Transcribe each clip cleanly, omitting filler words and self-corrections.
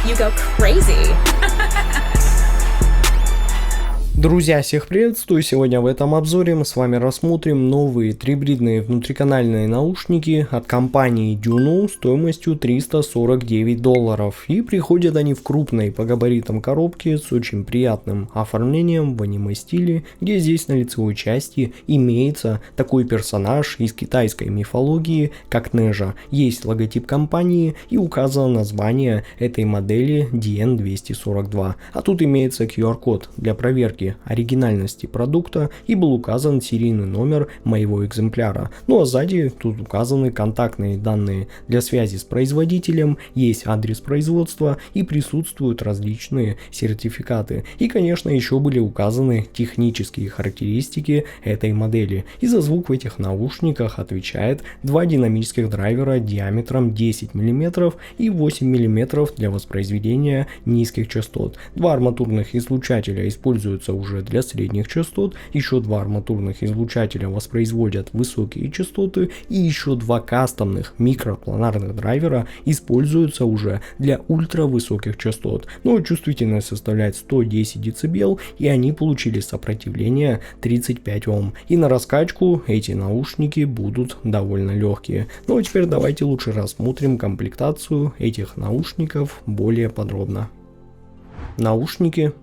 you go crazy. Друзья, всех приветствую! Сегодня в этом обзоре мы с вами рассмотрим новые трибридные внутриканальные наушники от компании Juno стоимостью $349. И приходят они в крупной по габаритам коробке с очень приятным оформлением в аниме-стиле, где здесь на лицевой части имеется такой персонаж из китайской мифологии, как Нежа. Есть логотип компании и указано название этой модели DN242. А тут имеется QR-код для проверки оригинальности продукта и был указан серийный номер моего экземпляра. Ну а сзади тут указаны контактные данные для связи с производителем, есть адрес производства и присутствуют различные сертификаты. И конечно еще были указаны технические характеристики этой модели. И за звук в этих наушниках отвечает два динамических драйвера диаметром 10 мм и 8 мм для воспроизведения низких частот. Два арматурных излучателя используются уже для средних частот, еще два арматурных излучателя воспроизводят высокие частоты и еще два кастомных микропланарных драйвера используются уже для ультравысоких частот. Но чувствительность составляет 110 дБ и они получили сопротивление 35 Ом. И на раскачку эти наушники будут довольно легкие. Ну а теперь давайте лучше рассмотрим комплектацию этих наушников более подробно. Наушники.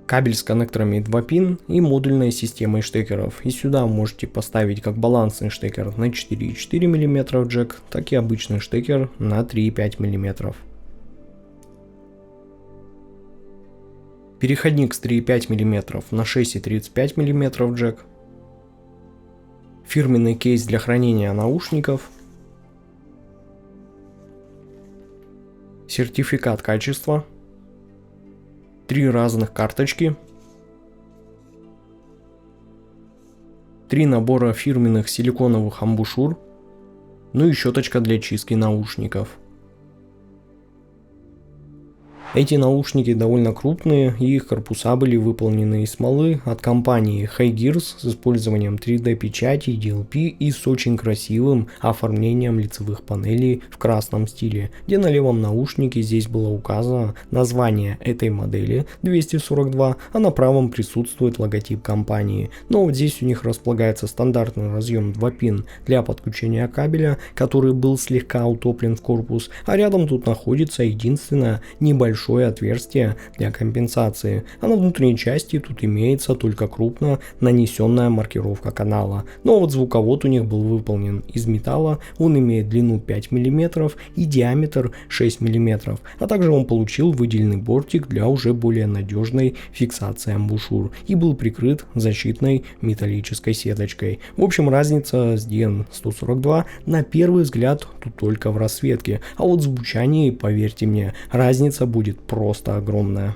Кабель с коннекторами 2 пин и модульной системой штекеров. И сюда можете поставить как балансный штекер на 4,4 мм джек, так и обычный штекер на 3,5 мм. Переходник с 3,5 мм на 6,35 мм джек. Фирменный кейс для хранения наушников. Сертификат качества. 3 разных карточки, 3 набора фирменных силиконовых амбушюр, ну и щеточка для чистки наушников. Эти наушники довольно крупные, и их корпуса были выполнены из смолы от компании HiGears с использованием 3D печати, DLP и с очень красивым оформлением лицевых панелей в красном стиле, где на левом наушнике здесь было указано название этой модели 242, а на правом присутствует логотип компании. Но вот здесь у них располагается стандартный разъем 2 пин для подключения кабеля, который был слегка утоплен в корпус, а рядом тут находится единственное небольшое отверстие для компенсации, а на внутренней части тут имеется только крупно нанесенная маркировка канала. Но вот звуковод у них был выполнен из металла, он имеет длину 5 мм и диаметр 6 мм, а также он получил выделенный бортик для уже более надежной фиксации амбушюр и был прикрыт защитной металлической сеточкой. В общем, разница с DN142 на первый взгляд тут только в расцветке, а вот в звучании, поверьте мне, разница будет просто огромная.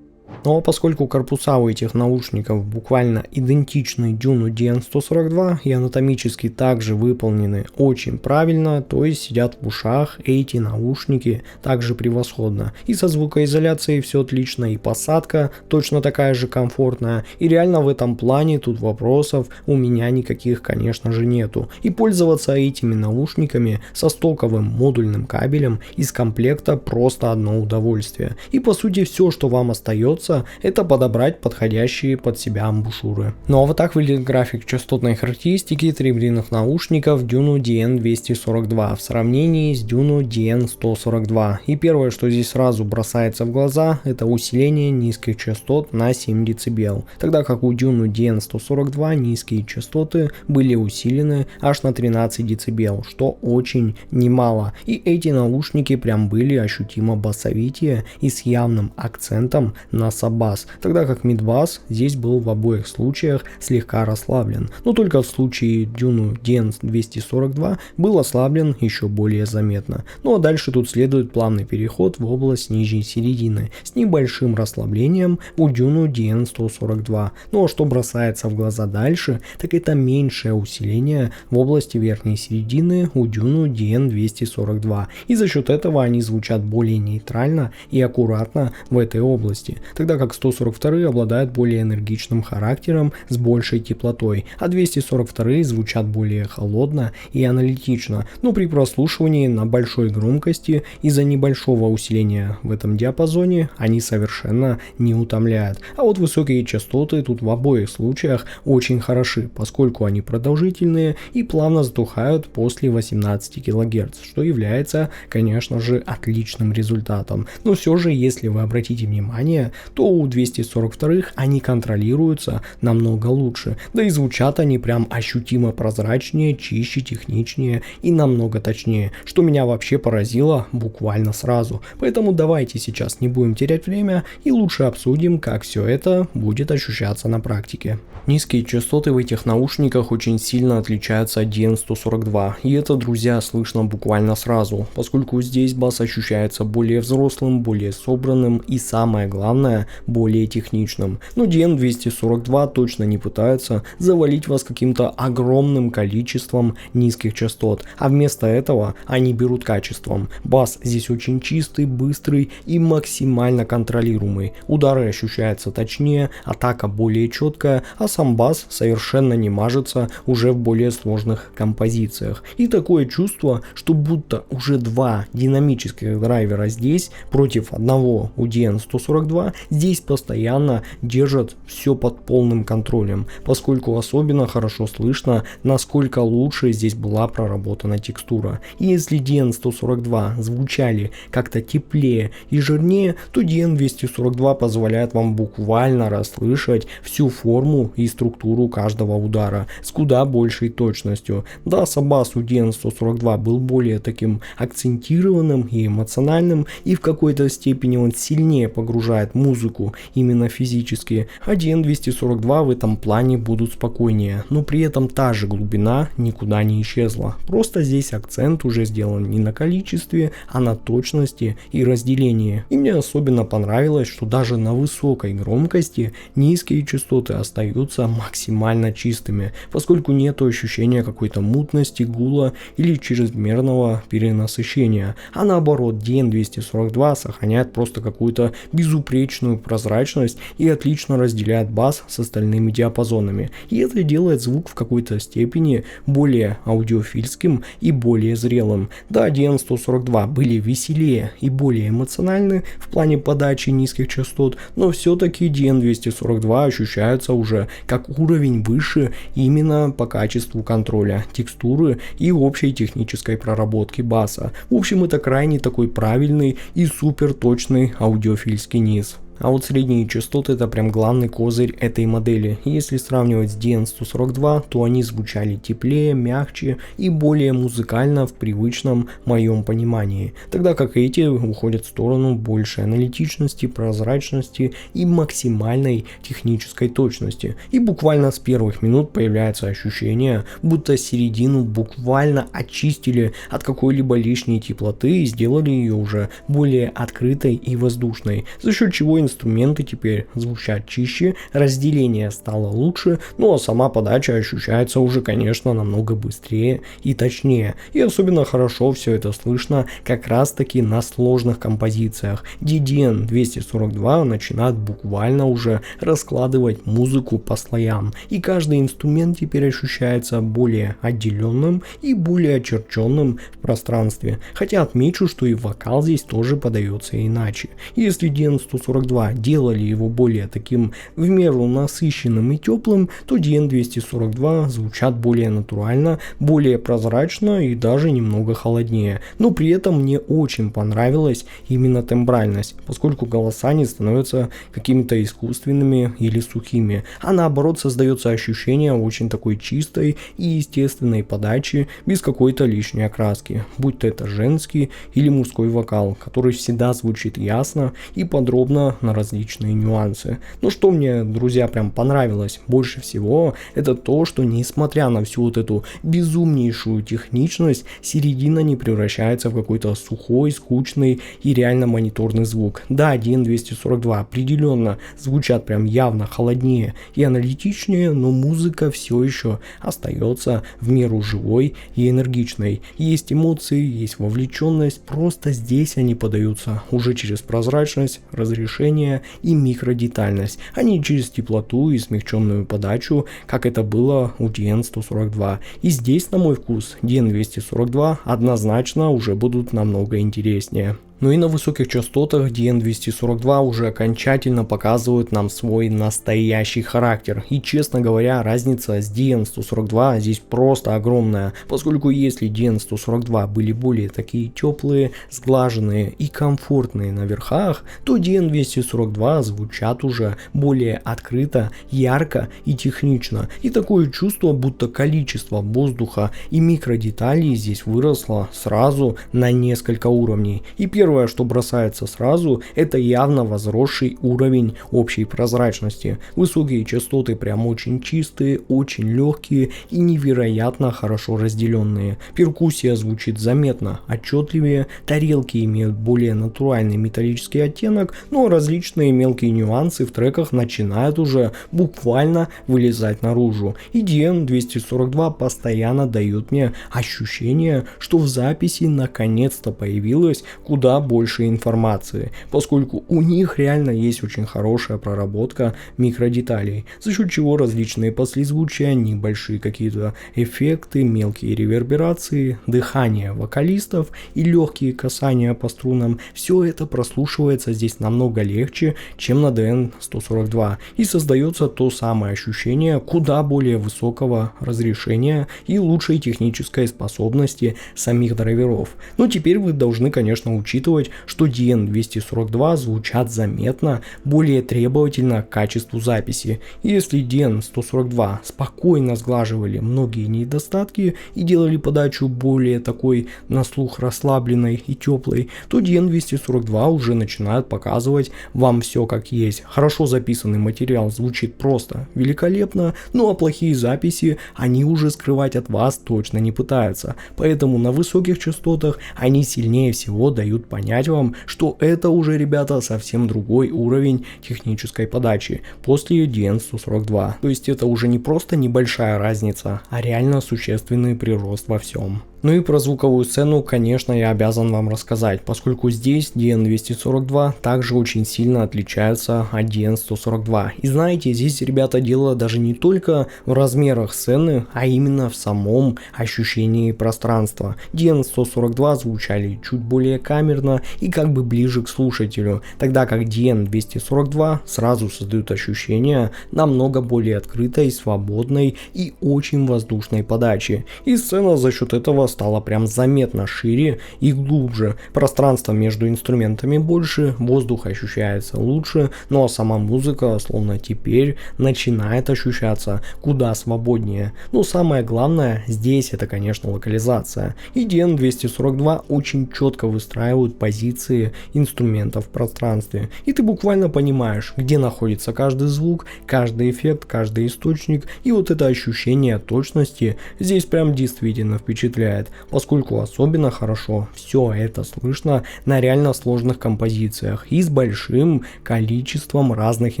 Но поскольку корпуса у этих наушников буквально идентичны Juno DN142 и анатомически также выполнены очень правильно, то есть сидят в ушах эти наушники также превосходно. И со звукоизоляцией все отлично, и посадка точно такая же комфортная, и реально в этом плане тут вопросов у меня никаких, конечно же, нету. И пользоваться этими наушниками со стоковым модульным кабелем из комплекта просто одно удовольствие. И по сути все, что вам остается, это подобрать подходящие под себя амбушюры. Ну а вот так выглядит график частотной характеристики трибридных наушников Juno DN242 в сравнении с Juno DN142. И первое, что здесь сразу бросается в глаза, это усиление низких частот на 7 дБ, тогда как у Juno DN142 низкие частоты были усилены аж на 13 дБ, что очень немало. И эти наушники прям были ощутимо басовитее и с явным акцентом на бас, тогда как мидбас здесь был в обоих случаях слегка расслаблен, но только в случае Juno DN242 был ослаблен еще более заметно. Ну а дальше тут следует плавный переход в область нижней середины с небольшим расслаблением у Juno DN142. Ну а что бросается в глаза дальше, так это меньшее усиление в области верхней середины у Juno DN242, и за счет этого они звучат более нейтрально и аккуратно в этой области. тогда как 142 обладают более энергичным характером с большей теплотой, а 242 звучат более холодно и аналитично, но при прослушивании на большой громкости из-за небольшого усиления в этом диапазоне они совершенно не утомляют. А вот высокие частоты тут в обоих случаях очень хороши, поскольку они продолжительные и плавно затухают после 18 кГц, что является, конечно же, отличным результатом. Но все же, если вы обратите внимание, то у 242 они контролируются намного лучше, да и звучат они прям ощутимо прозрачнее, чище, техничнее и намного точнее, что меня вообще поразило буквально сразу. Поэтому давайте сейчас не будем терять время и лучше обсудим, как все это будет ощущаться на практике. Низкие частоты в этих наушниках очень сильно отличаются от DN142, и это, друзья, слышно буквально сразу, поскольку здесь бас ощущается более взрослым, более собранным и, самое главное, более техничным. Но DN242 точно не пытается завалить вас каким-то огромным количеством низких частот, а вместо этого они берут качеством. Бас здесь очень чистый, быстрый и максимально контролируемый. Удары ощущаются точнее, атака более четкая, а сам бас совершенно не мажется уже в более сложных композициях. И такое чувство, что будто уже два динамических драйвера здесь против одного у DN142 здесь постоянно держат все под полным контролем, поскольку особенно хорошо слышно, насколько лучше здесь была проработана текстура. И если DN142 звучали как-то теплее и жирнее, то DN242 позволяет вам буквально расслышать всю форму и структуру каждого удара с куда большей точностью. Да, бас у DN142 был более таким акцентированным и эмоциональным, и в какой-то степени он сильнее погружает музыку именно физически, а DN242 в этом плане будут спокойнее, но при этом та же глубина никуда не исчезла. Просто здесь акцент уже сделан не на количестве, а на точности и разделении. И мне особенно понравилось, что даже на высокой громкости низкие частоты остаются максимально чистыми, поскольку нет ощущения какой-то мутности, гула или чрезмерного перенасыщения, а наоборот DN242 сохраняет просто какую-то безупречную прозрачность и отлично разделяет бас с остальными диапазонами, и это делает звук в какой-то степени более аудиофильским и более зрелым. Да, DN142 были веселее и более эмоциональны в плане подачи низких частот, но все-таки DN242 ощущаются уже как уровень выше именно по качеству контроля текстуры и общей технической проработки баса. В общем, это крайне такой правильный и супер точный аудиофильский низ. А вот средние частоты — это прям главный козырь этой модели. Если сравнивать с DN142, то они звучали теплее, мягче и более музыкально в привычном моем понимании. Тогда как эти уходят в сторону большей аналитичности, прозрачности и максимальной технической точности. И буквально с первых минут появляется ощущение, будто середину буквально очистили от какой-либо лишней теплоты и сделали ее уже более открытой и воздушной, за счет чего инструменты теперь звучат чище, разделение стало лучше, ну а сама подача ощущается уже, конечно, намного быстрее и точнее. И особенно хорошо все это слышно как раз таки на сложных композициях, где DN242 начинает буквально уже раскладывать музыку по слоям, и каждый инструмент теперь ощущается более отделенным и более очерченным в пространстве. Хотя отмечу, что и вокал здесь тоже подается иначе. Если DN142 делали его более таким в меру насыщенным и теплым, то DN242 звучат более натурально, более прозрачно и даже немного холоднее. Но при этом мне очень понравилась именно тембральность, поскольку голоса не становятся какими-то искусственными или сухими, а наоборот создается ощущение очень такой чистой и естественной подачи без какой-то лишней окраски, будь то это женский или мужской вокал, который всегда звучит ясно и подробно на различные нюансы. Но что мне, друзья, прям понравилось больше всего, это то, что несмотря на всю вот эту безумнейшую техничность, середина не превращается в какой-то сухой, скучный и реально мониторный звук. Да, DN242 определенно звучат прям явно холоднее и аналитичнее, но музыка все еще остается в меру живой и энергичной. Есть эмоции, есть вовлеченность, просто здесь они подаются уже через прозрачность, разрешение сияние и микродетальность, а не через теплоту и смягченную подачу, как это было у DN142. И здесь, на мой вкус, DN242 однозначно уже будут намного интереснее. Ну и на высоких частотах DN242 уже окончательно показывают нам свой настоящий характер. И честно говоря, разница с DN142 здесь просто огромная, поскольку если DN142 были более такие теплые, сглаженные и комфортные на верхах, то DN242 звучат уже более открыто, ярко и технично. И такое чувство, будто количество воздуха и микродеталей здесь выросло сразу на несколько уровней. И первое, что бросается сразу, это явно возросший уровень общей прозрачности. Высокие частоты прям очень чистые, очень легкие и невероятно хорошо разделенные. Перкуссия звучит заметно отчетливее, тарелки имеют более натуральный металлический оттенок, но различные мелкие нюансы в треках начинают уже буквально вылезать наружу. И DN242 постоянно дает мне ощущение, что в записи наконец-то появилось куда больше информации, поскольку у них реально есть очень хорошая проработка микродеталей, за счет чего различные послезвучия, небольшие какие-то эффекты, мелкие реверберации, дыхание вокалистов и легкие касания по струнам, все это прослушивается здесь намного легче, чем на DN142, и создается то самое ощущение куда более высокого разрешения и лучшей технической способности самих драйверов. Но теперь вы должны, конечно, учитывать, что DN242 звучат заметно более требовательно к качеству записи. И если DN142 спокойно сглаживали многие недостатки и делали подачу более такой на слух расслабленной и теплой, то DN242 уже начинает показывать вам все как есть. Хорошо записанный материал звучит просто великолепно, ну а плохие записи они уже скрывать от вас точно не пытаются. Поэтому на высоких частотах они сильнее всего дают понять вам, что это уже, ребята, совсем другой уровень технической подачи после DN142. То есть это уже не просто небольшая разница, а реально существенный прирост во всем. Ну и про звуковую сцену, конечно, я обязан вам рассказать, поскольку здесь DN242 также очень сильно отличается от DN142. И знаете, здесь, ребята, дело даже не только в размерах сцены, а именно в самом ощущении пространства. DN142 звучали чуть более камерно и как бы ближе к слушателю, тогда как DN242 сразу создают ощущение намного более открытой, свободной и очень воздушной подачи. И сцена за счет этого стало прям заметно шире и глубже. Пространство между инструментами больше, воздух ощущается лучше, ну а сама музыка словно теперь начинает ощущаться куда свободнее. Но самое главное здесь это, конечно, локализация. И DN242 очень четко выстраивают позиции инструментов в пространстве. И ты буквально понимаешь, где находится каждый звук, каждый эффект, каждый источник. И вот это ощущение точности здесь прям действительно впечатляет, поскольку особенно хорошо все это слышно на реально сложных композициях и с большим количеством разных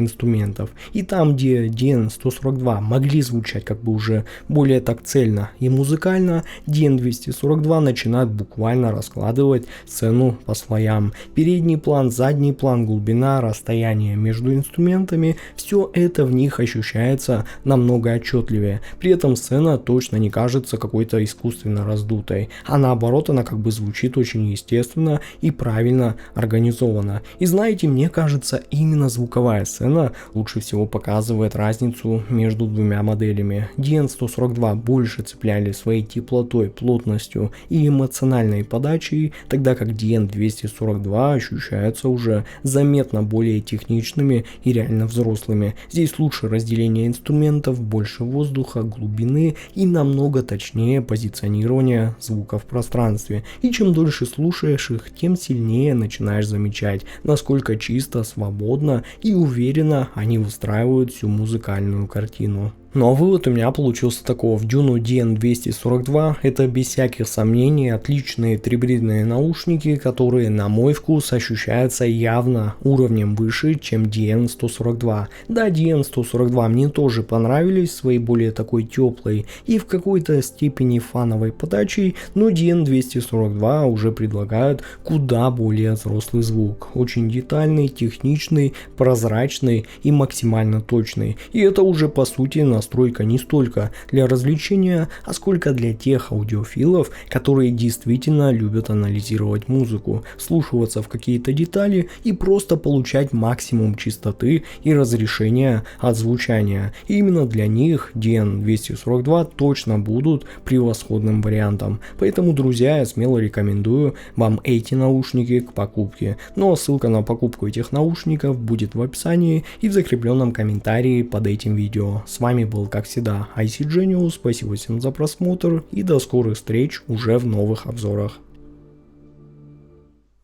инструментов. И там, где DN142 могли звучать как бы уже более так цельно и музыкально, DN242 начинает буквально раскладывать сцену по слоям. Передний план, задний план, глубина, расстояние между инструментами, все это в них ощущается намного отчетливее. При этом сцена точно не кажется какой-то искусственно раздутой, а наоборот она как бы звучит очень естественно и правильно организована. И знаете, мне кажется, именно звуковая сцена лучше всего показывает разницу между двумя моделями. DN142 больше цепляли своей теплотой, плотностью и эмоциональной подачей, тогда как DN242 ощущаются уже заметно более техничными и реально взрослыми. Здесь лучше разделение инструментов, больше воздуха, глубины и намного точнее позиционирование звука в пространстве. И чем дольше слушаешь их, тем сильнее начинаешь замечать, насколько чисто, свободно и уверенно они выстраивают всю музыкальную картину. Ну а вывод у меня получился таков. Juno DN242 это без всяких сомнений отличные трибридные наушники, которые на мой вкус ощущаются явно уровнем выше, чем DN142. Да, DN142 мне тоже понравились своей более такой теплой и в какой-то степени фановой подачей, но DN242 уже предлагают куда более взрослый звук. Очень детальный, техничный, прозрачный и максимально точный. И это уже по сути настройка не столько для развлечения, а сколько для тех аудиофилов, которые действительно любят анализировать музыку, вслушиваться в какие-то детали и просто получать максимум чистоты и разрешения от звучания. И именно для них DN242 точно будут превосходным вариантом. Поэтому, друзья, я смело рекомендую вам эти наушники к покупке. Ну а ссылка на покупку этих наушников будет в описании и в закрепленном комментарии под этим видео. С вами был, как всегда, IC Genius, спасибо всем за просмотр и до скорых встреч уже в новых обзорах.